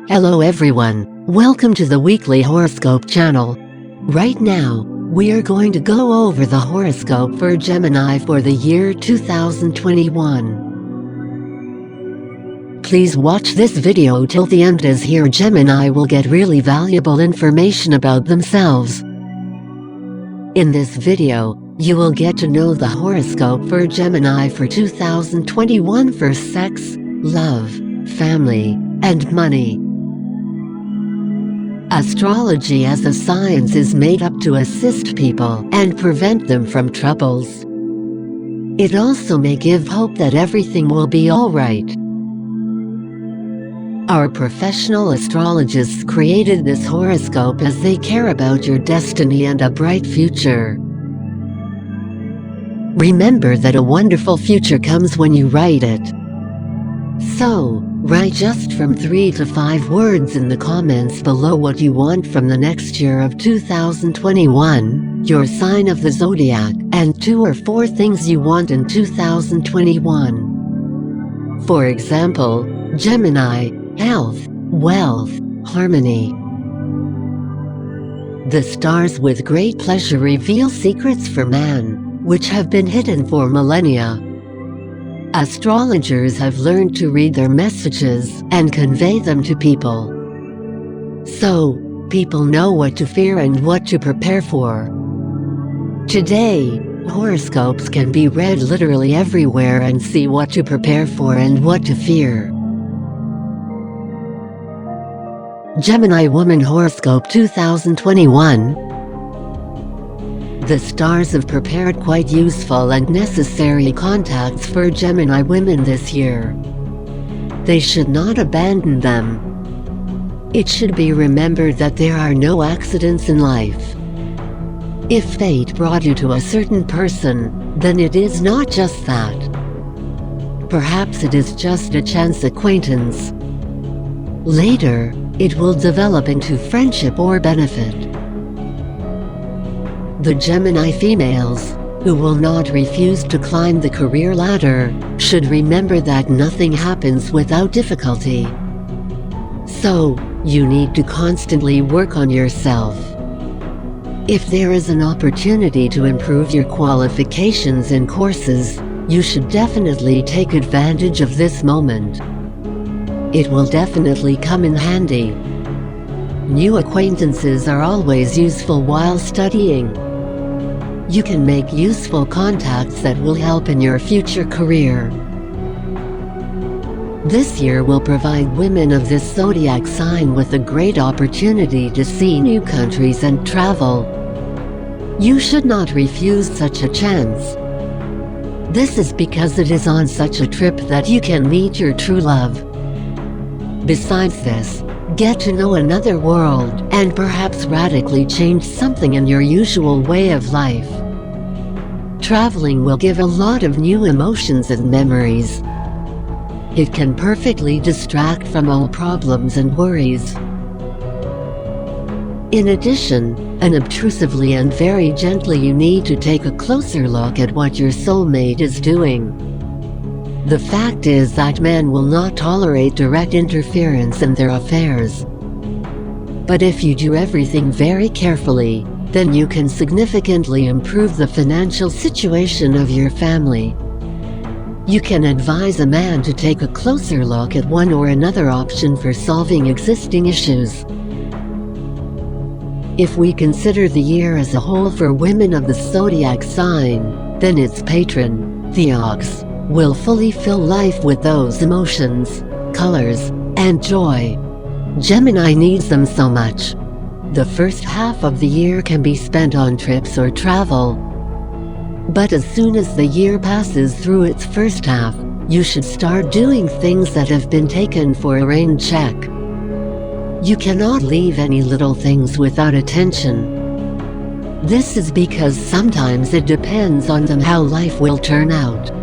Hello everyone, welcome to the Weekly Horoscope channel. Right now, we are going to go over the horoscope for Gemini for the year 2021. Please watch this video till the end, as here Gemini will get really valuable information about themselves. In this video, you will get to know the horoscope for Gemini for 2021 for sex, love, family, and money. Astrology as a science is made up to assist people and prevent them from troubles. It also may give hope that everything will be alright. Our professional astrologists created this horoscope as they care about your destiny and a bright future. Remember that a wonderful future comes when you write it. So, write just from 3 to 5 words in the comments below what you want from the next year of 2021, your sign of the zodiac, and 2 or 4 things you want in 2021. For example, Gemini, health, wealth, harmony. The stars with great pleasure reveal secrets for man, which have been hidden for millennia. Astrologers have learned to read their messages and convey them to people. So, people know what to fear and what to prepare for. Today, horoscopes can be read literally everywhere and see what to prepare for and what to fear. Gemini Woman Horoscope 2021. The stars have prepared quite useful and necessary contacts for Gemini women this year. They should not abandon them. It should be remembered that there are no accidents in life. If fate brought you to a certain person, then it is not just that. Perhaps it is just a chance acquaintance. Later, it will develop into friendship or benefit. The Gemini females, who will not refuse to climb the career ladder, should remember that nothing happens without difficulty. So, you need to constantly work on yourself. If there is an opportunity to improve your qualifications in courses, you should definitely take advantage of this moment. It will definitely come in handy. New acquaintances are always useful while studying. You can make useful contacts that will help in your future career. This year will provide women of this zodiac sign with a great opportunity to see new countries and travel. You should not refuse such a chance. This is because it is on such a trip that you can meet your true love. Besides this, get to know another world and perhaps radically change something in your usual way of life. Traveling will give a lot of new emotions and memories. It can perfectly distract from all problems and worries. In addition, unobtrusively and very gently you need to take a closer look at what your soulmate is doing. The fact is that men will not tolerate direct interference in their affairs. But if you do everything very carefully, then you can significantly improve the financial situation of your family. You can advise a man to take a closer look at one or another option for solving existing issues. If we consider the year as a whole for women of the zodiac sign, then its patron, the ox, will fully fill life with those emotions, colors, and joy. Gemini needs them so much. The first half of the year can be spent on trips or travel. But as soon as the year passes through its first half, you should start doing things that have been taken for a rain check. You cannot leave any little things without attention. This is because sometimes it depends on them how life will turn out.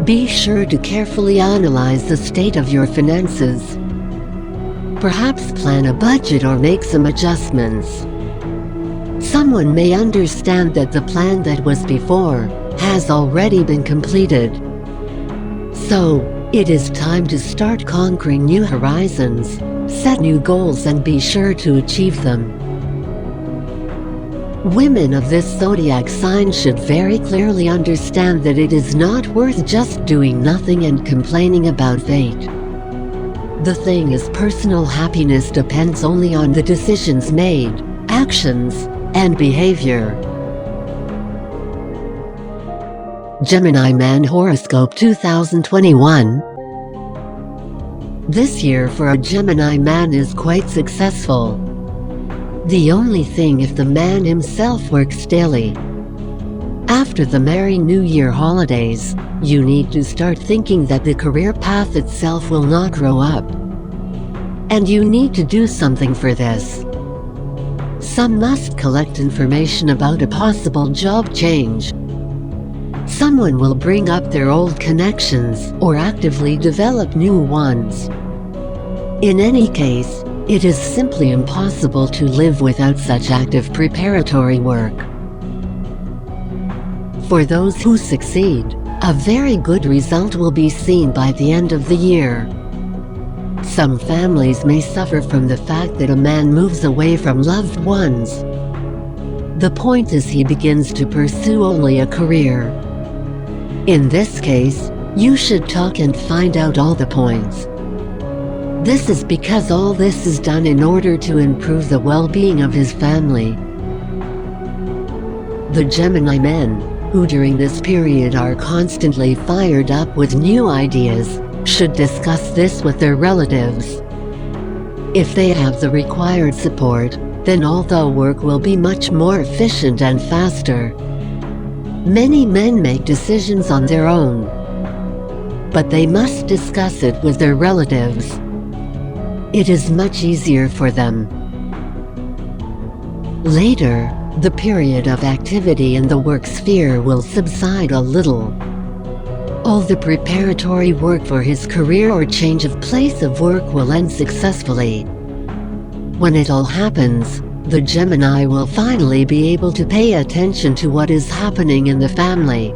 Be sure to carefully analyze the state of your finances. Perhaps plan a budget or make some adjustments. Someone may understand that the plan that was before has already been completed. So, It is time to start conquering new horizons, set new goals and be sure to achieve them. Women of this zodiac sign should very clearly understand that it is not worth just doing nothing and complaining about fate. The thing is, personal happiness depends only on the decisions made, actions, and behavior. Gemini Man Horoscope 2021. This year for a Gemini man is quite successful. The only thing, if the man himself works daily. After the Merry New Year holidays, you need to start thinking that the career path itself will not grow up. And you need to do something for this. Some must collect information about a possible job change. Someone will bring up their old connections or actively develop new ones. In any case, it is simply impossible to live without such active preparatory work. For those who succeed, a very good result will be seen by the end of the year. Some families may suffer from the fact that a man moves away from loved ones. The point is, he begins to pursue only a career. In this case, you should talk and find out all the points. This is because all this is done in order to improve the well-being of his family. The Gemini men, who during this period are constantly fired up with new ideas, should discuss this with their relatives. If they have the required support, then although work will be much more efficient and faster. Many men make decisions on their own, but they must discuss it with their relatives. It is much easier for them. Later, the period of activity in the work sphere will subside a little. All the preparatory work for his career or change of place of work will end successfully. When it all happens, the Gemini will finally be able to pay attention to what is happening in the family.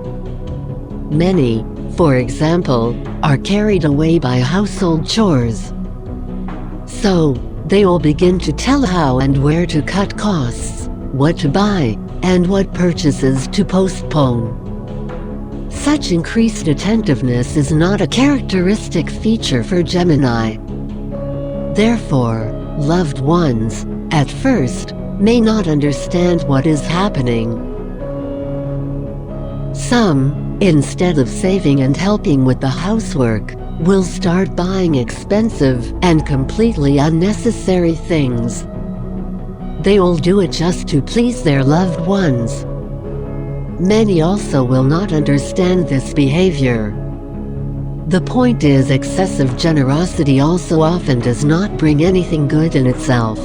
Many, for example, are carried away by household chores. So, they will begin to tell how and where to cut costs, what to buy, and what purchases to postpone. Such increased attentiveness is not a characteristic feature for Gemini. Therefore, loved ones, at first, may not understand what is happening. Some, instead of saving and helping with the housework, will start buying expensive and completely unnecessary things. They will do it just to please their loved ones. Many also will not understand this behavior. The point is, excessive generosity also often does not bring anything good in itself.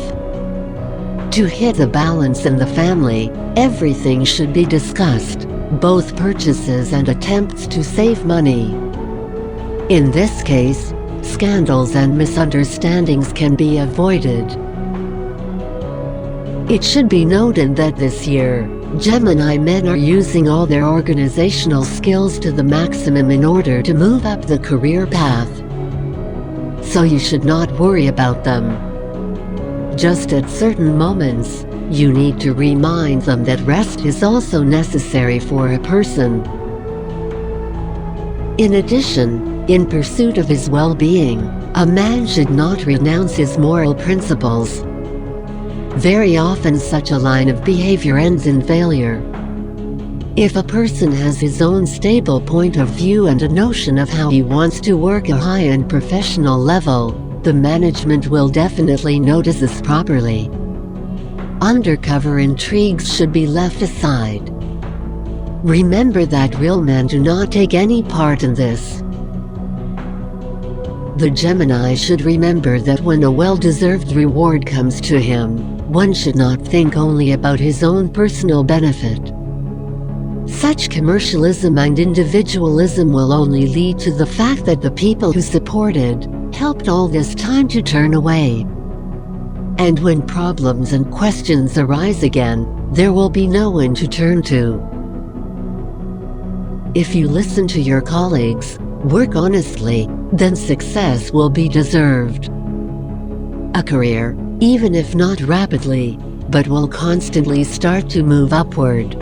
To hit a balance in the family, everything should be discussed, both purchases and attempts to save money. In this case, scandals and misunderstandings can be avoided. It should be noted that this year, Gemini men are using all their organizational skills to the maximum in order to move up the career path. So you should not worry about them. Just at certain moments, you need to remind them that rest is also necessary for a person. In addition, in pursuit of his well-being, a man should not renounce his moral principles. Very often such a line of behavior ends in failure. If a person has his own stable point of view and a notion of how he wants to work a high and professional level, the management will definitely notice this properly. Undercover intrigues should be left aside. Remember that real men do not take any part in this. The Gemini should remember that when a well-deserved reward comes to him, one should not think only about his own personal benefit. Such commercialism and individualism will only lead to the fact that the people who supported, helped all this time to turn away. And when problems and questions arise again, there will be no one to turn to. If you listen to your colleagues, Work honestly, then success will be deserved. A career, even if not rapidly, but will constantly start to move upward.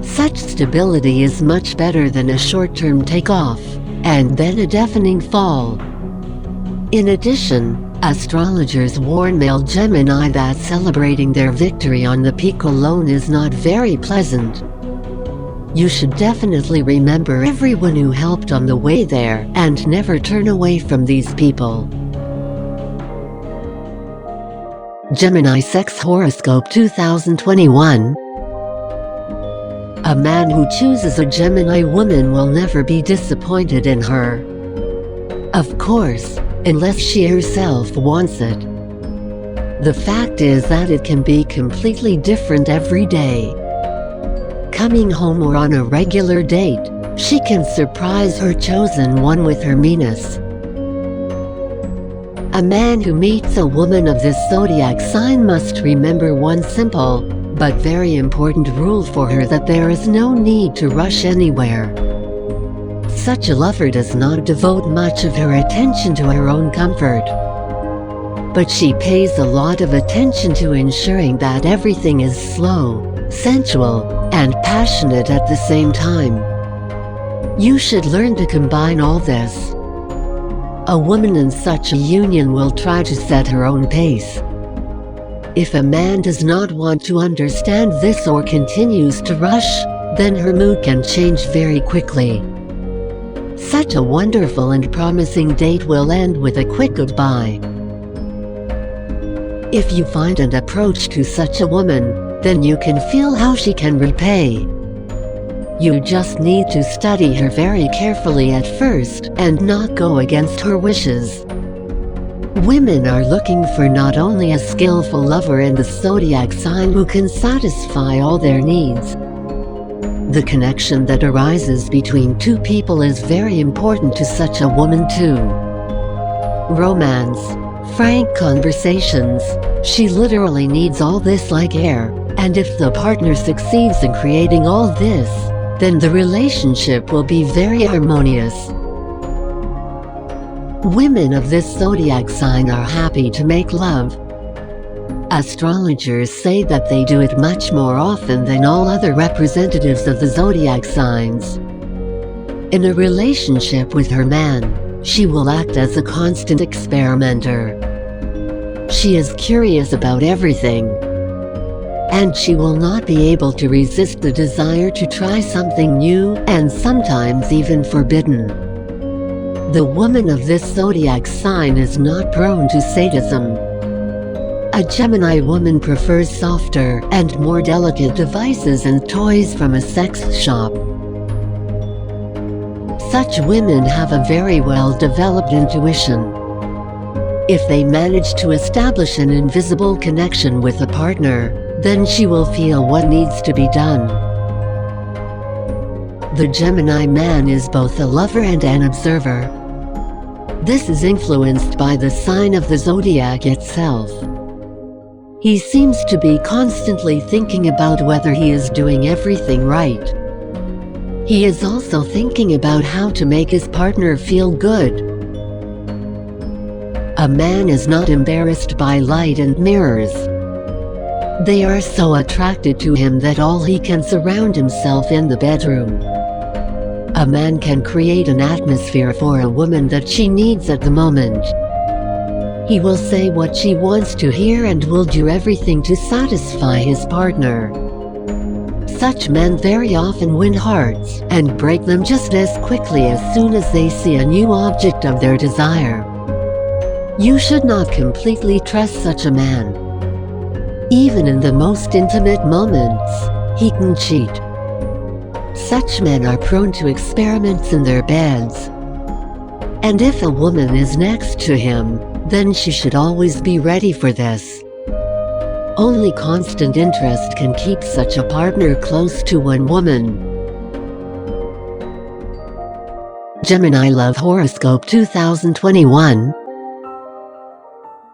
Such stability is much better than a short-term takeoff, and then a deafening fall. In addition, astrologers warn male Gemini that celebrating their victory on the peak alone is not very pleasant. You should definitely remember everyone who helped on the way there and never turn away from these people. Gemini Sex Horoscope 2021. A man who chooses a Gemini woman will never be disappointed in her. Of course, unless she herself wants it. The fact is that it can be completely different every day. Coming home or on a regular date, she can surprise her chosen one with her meanness. A man who meets a woman of this zodiac sign must remember one simple, but very important rule for her: that there is no need to rush anywhere. Such a lover does not devote much of her attention to her own comfort, but she pays a lot of attention to ensuring that everything is slow, sensual, and passionate at the same time. You should learn to combine all this. A woman in such a union will try to set her own pace. If a man does not want to understand this or continues to rush, then her mood can change very quickly. Such a wonderful and promising date will end with a quick goodbye. If you find an approach to such a woman, then you can feel how she can repay. You just need to study her very carefully at first and not go against her wishes. Women are looking for not only a skillful lover in the zodiac sign who can satisfy all their needs. The connection that arises between two people is very important to such a woman too. Romance, frank conversations, she literally needs all this like air, and if the partner succeeds in creating all this, then the relationship will be very harmonious. Women of this zodiac sign are happy to make love. Astrologers say that they do it much more often than all other representatives of the zodiac signs. In a relationship with her man, she will act as a constant experimenter. She is curious about everything, and she will not be able to resist the desire to try something new and sometimes even forbidden. The woman of this zodiac sign is not prone to sadism. A Gemini woman prefers softer and more delicate devices and toys from a sex shop. Such women have a very well-developed intuition. If they manage to establish an invisible connection with a partner, then she will feel what needs to be done. The Gemini man is both a lover and an observer. This is influenced by the sign of the zodiac itself. He seems to be constantly thinking about whether he is doing everything right. He is also thinking about how to make his partner feel good. A man is not embarrassed by light and mirrors. They are so attracted to him that all he can surround himself in the bedroom. A man can create an atmosphere for a woman that she needs at the moment. He will say what she wants to hear and will do everything to satisfy his partner. Such men very often win hearts and break them just as quickly as soon as they see a new object of their desire. You should not completely trust such a man. Even in the most intimate moments, he can cheat. Such men are prone to experiments in their beds. And if a woman is next to him, then she should always be ready for this. Only constant interest can keep such a partner close to one woman. Gemini Love Horoscope 2021.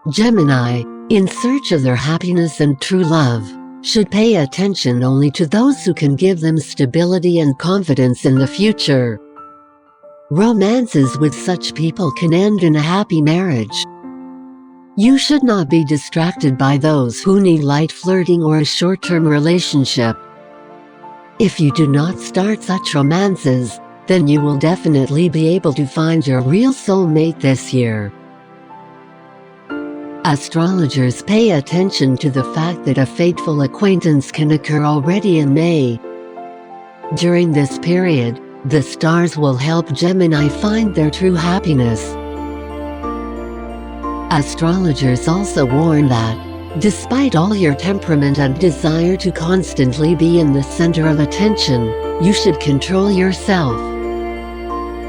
Gemini, in search of their happiness and true love, should pay attention only to those who can give them stability and confidence in the future. Romances with such people can end in a happy marriage. You should not be distracted by those who need light flirting or a short-term relationship. If you do not start such romances, then you will definitely be able to find your real soulmate this year. Astrologers pay attention to the fact that a fateful acquaintance can occur already in May. During this period, the stars will help Gemini find their true happiness. Astrologers also warn that, despite all your temperament and desire to constantly be in the center of attention, you should control yourself.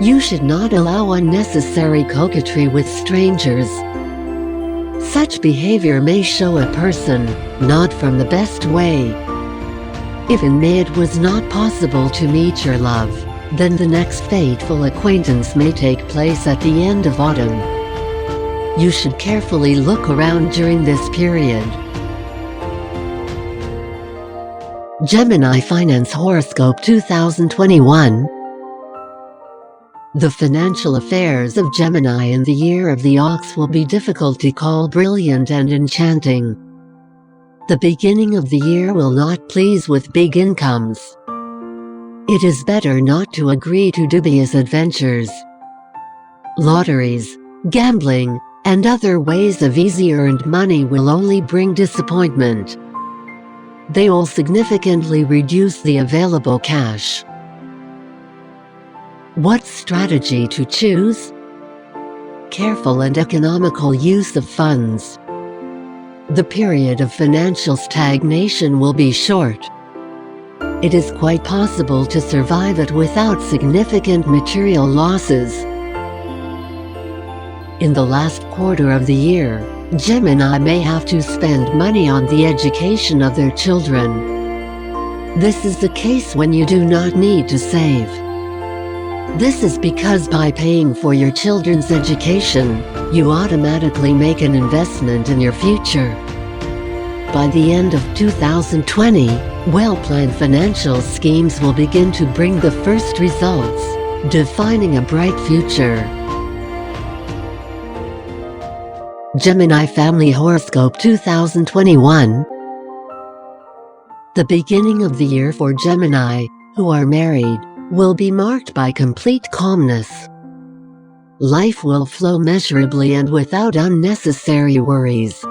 You should not allow unnecessary coquetry with strangers. Such behavior may show a person not from the best way. If in May it was not possible to meet your love, then the next fateful acquaintance may take place at the end of autumn. You should carefully look around during this period. Gemini Finance Horoscope 2021. The financial affairs of Gemini in the year of the ox will be difficult to call brilliant and enchanting. The beginning of the year will not please with big incomes. It is better not to agree to dubious adventures. Lotteries, gambling, and other ways of easy earned money will only bring disappointment. They will significantly reduce the available cash. What strategy to choose? Careful and economical use of funds. The period of financial stagnation will be short. It is quite possible to survive it without significant material losses. In the last quarter of the year, Gemini may have to spend money on the education of their children. This is the case when you do not need to save. This is because by paying for your children's education, you automatically make an investment in your future. By the end of 2020, well-planned financial schemes will begin to bring the first results, defining a bright future. Gemini Family Horoscope 2021. The beginning of the year for Gemini, who are married, will be marked by complete calmness. Life will flow measurably and without unnecessary worries.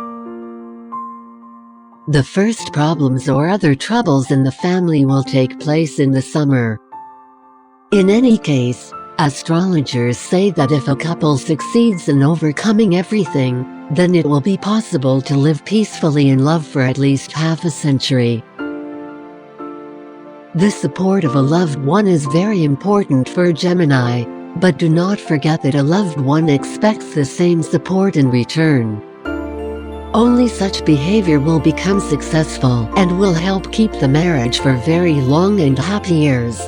The first problems or other troubles in the family will take place in the summer. In any case, astrologers say that if a couple succeeds in overcoming everything, then it will be possible to live peacefully in love for at least half a century. The support of a loved one is very important for Gemini, but do not forget that a loved one expects the same support in return. Only such behavior will become successful and will help keep the marriage for very long and happy years.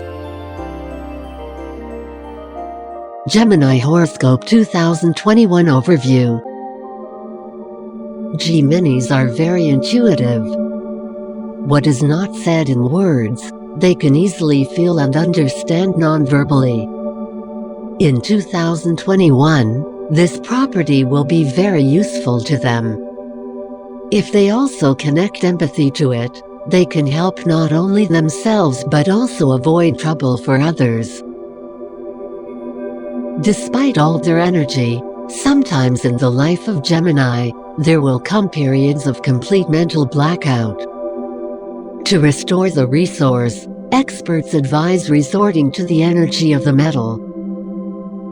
Gemini Horoscope 2021 Overview. Geminis are very intuitive. What is not said in words, they can easily feel and understand non-verbally. In 2021, this property will be very useful to them. If they also connect empathy to it, they can help not only themselves but also avoid trouble for others. Despite all their energy, sometimes in the life of Gemini, there will come periods of complete mental blackout. To restore the resource, experts advise resorting to the energy of the metal.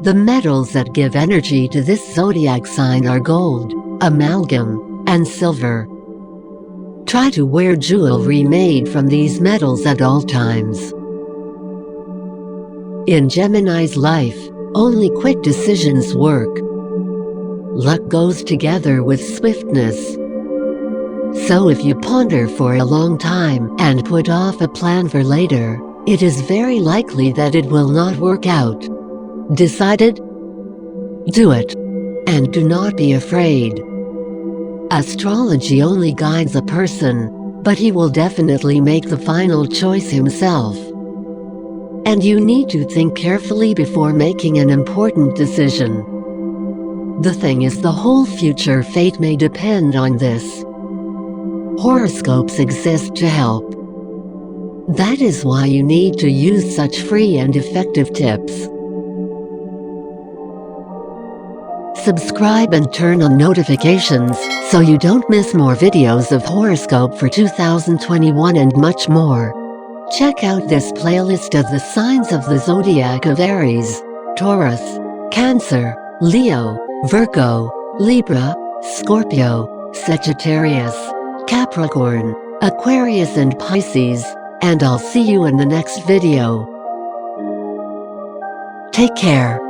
The metals that give energy to this zodiac sign are gold, amalgam, and silver. Try to wear jewelry made from these metals at all times. In Gemini's life, only quick decisions work. Luck goes together with swiftness. So if you ponder for a long time and put off a plan for later, it is very likely that it will not work out. Decided? Do it. And do not be afraid. Astrology only guides a person, but he will definitely make the final choice himself. and you need to think carefully before making an important decision. The thing is, the whole future fate may depend on this. Horoscopes exist to help. That is why you need to use such free and effective tips. Subscribe and turn on notifications so you don't miss more videos of horoscope for 2021 and much more. Check out this playlist of the signs of the zodiac of Aries, Taurus, Cancer, Leo, Virgo, Libra, Scorpio, Sagittarius, Capricorn, Aquarius and Pisces, and I'll see you in the next video. Take care.